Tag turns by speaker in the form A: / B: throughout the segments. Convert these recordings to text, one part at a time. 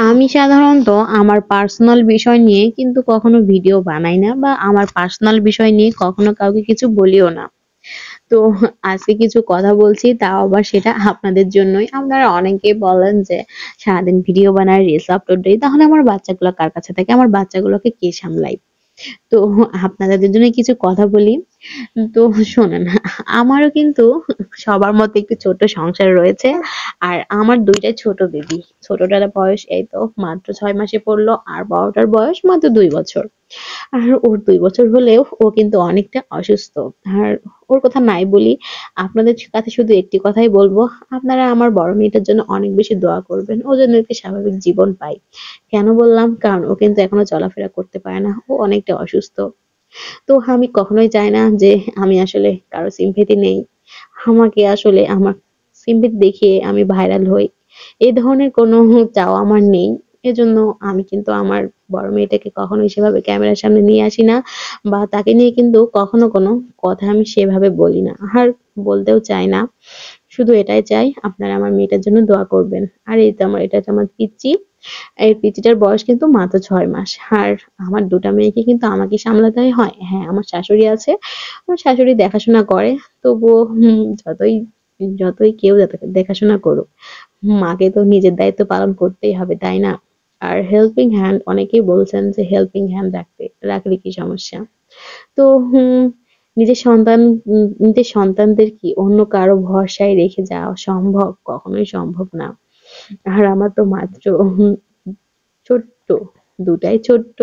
A: আমি সাধারণত আমার পার্সোনাল বিষয় নিয়ে কিন্তু কখনো ভিডিও বানাই না বা আমার পার্সোনাল বিষয় নিয়ে কখনো কাউকে কিছু বলিও না। তো আজকে কিছু কথা বলছি, তাও আবার সেটা আপনাদের জন্যই। আপনারা অনেকেই বলেন যে সারাদিন ভিডিও বানায়, রিলস আপলোড দেই, তাহলে আমার বাচ্চাগুলো কার কাছে থাকে, আমার বাচ্চাগুলোকে কে সামলায়? তো আপনাদের জন্য কিছু কথা বলি। তো শোনেন, আমারও কিন্তু সবার মতো একটু ছোট সংসার রয়েছে। আর আমার দুইটাই ছোট বেবি। ছোটটার বয়স এই তো মাত্র 6 মাসে পড়লো, আর বড়টার বয়স মাত্র 2 বছর। আর ওর 2 বছর হলেও ও কিন্তু অনেকটা অসুস্থ। আর ওর কথা নাই বলি, আপনাদের কাছে শুধু একটি কথাই বলবো, আপনারা আমার বড় মেয়েটার জন্য অনেক বেশি দোয়া করবেন, ও যেন একটি স্বাভাবিক জীবন পায়। কেন বললাম? কারণ ও কিন্তু এখনো চলাফেরা করতে পারে না, ও অনেকটা অসুস্থ। তো আমি কখনোই চাই না যে আমি আসলে কারো সিম্পেথি নেই, আমাকে আসলে আমার সিম্পেথি দেখিয়ে আমি ভাইরাল হই, এই ধরনের কোনো চাওয়া আমার নেই। এজন্য আমি কিন্তু আমার বড় মেয়েটাকে কখনোই সেভাবে ক্যামেরার সামনে নিয়ে আসি না, বা তাকে নিয়ে কিন্তু কখনো কোনো কথা আমি সেভাবে বলি না, আর বলতেও চাই না। শুধু এটাই চাই, আপনারা আমার মেয়েটার জন্য দোয়া করবেন। আর এই তো এটা হচ্ছে আমার পিচ্চি। এই পিচ্চিটার বয়স কিন্তু মাত্র 6 মাস। আর আমার দুটা মেয়েকে কিন্তু আমাকে সামলাতে হয়। হ্যাঁ, আমার শাশুড়ি আছে, আমার শাশুড়ি দেখাশোনা করে। তবুও যতই যতই কেউ দেখাশোনা করুক, মাকে তো নিজের দায়িত্ব পালন করতেই হবে, তাই না? আর হেল্পিং হ্যান্ড, অনেকেই বলছেন যে হেল্পিং হ্যান্ড রাখলে কি সমস্যা? তো নিজের সন্তানদের কি অন্য কারো ভরসায় রেখে যাওয়া সম্ভব? কখনোই সম্ভব না। আর আমার তো মাত্র ছোট্ট, দুটাই ছোট্ট।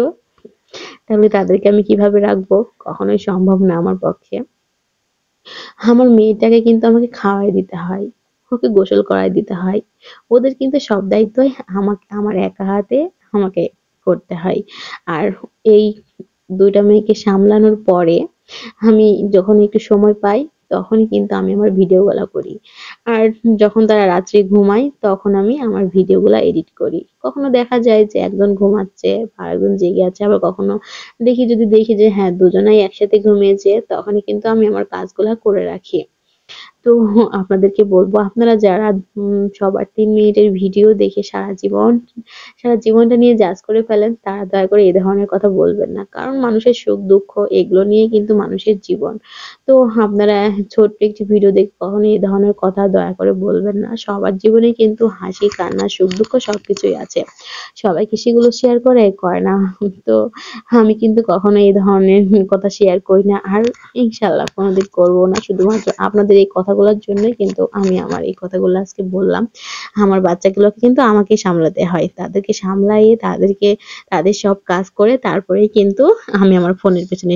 A: তাহলে তাদেরকে আমি কিভাবে রাখবো? কখনোই সম্ভব না আমার পক্ষে। আমার মেয়েটাকে কিন্তু আমাকে খাওয়াই দিতে হয়, ওকে গোসল করায় দিতে হয়। ওদের কিন্তু সব দায়িত্বই আমার একা হাতে আমাকে করতে হয়। আর এই ২ টা মেয়েকে সামলানোর পরে আমি যখন একটু সময় পাই, তখনই কিন্তু আমি আমার ভিডিওগুলা করি। আর যখন তারা রাত্রে ঘুমায়, তখন আমি আমার ভিডিওগুলা এডিট করি। কখনো দেখা যায় যে একজন ঘুমাচ্ছে, আরেকজন জেগে আছে। আবার কখনো যদি দেখি যে হ্যাঁ, দুজনাই একসাথে ঘুমিয়েছে, তখনই কিন্তু আমি আমার কাজগুলা করে রাখি। তো আপনাদেরকে বলবো, আপনারা যারা সবার ৩ মিনিটের ভিডিও দেখে সারা জীবনটা নিয়ে জাজ করে ফেলেন, তারা দয়া করে এই ধরনের কথা বলবেন না। কারণ মানুষের সুখ-দুঃখ এগুলো নিয়ে কিন্তু মানুষের জীবন। তো আপনারা ছোট্ট একটি ভিডিও দেখে কখনো এই ধরনের কথা দয়া করে বলবেন না। সবার জীবনে কিন্তু হাসি, কান্না, সুখ-দুঃখ সবকিছুই আছে। সবাই কি সেগুলো শেয়ার করে? করে না। তো আমি কিন্তু কখনো এই ধরনের কথা শেয়ার করি না। আর ইনশাআল্লাহ কোনদিন করব না। শুধুমাত্র আপনাদের এই কথাগুলোর জন্যই কিন্তু আমি আমার এই কথাগুলো আজকে বললাম। আমার বাচ্চাগুলোকে কিন্তু আমাকেই সামলাতে হয়। তাদেরকে সামলাইয়ে তাদের সব কাজ করে তারপরেই কিন্তু আমি আমার ফোনের পেছনে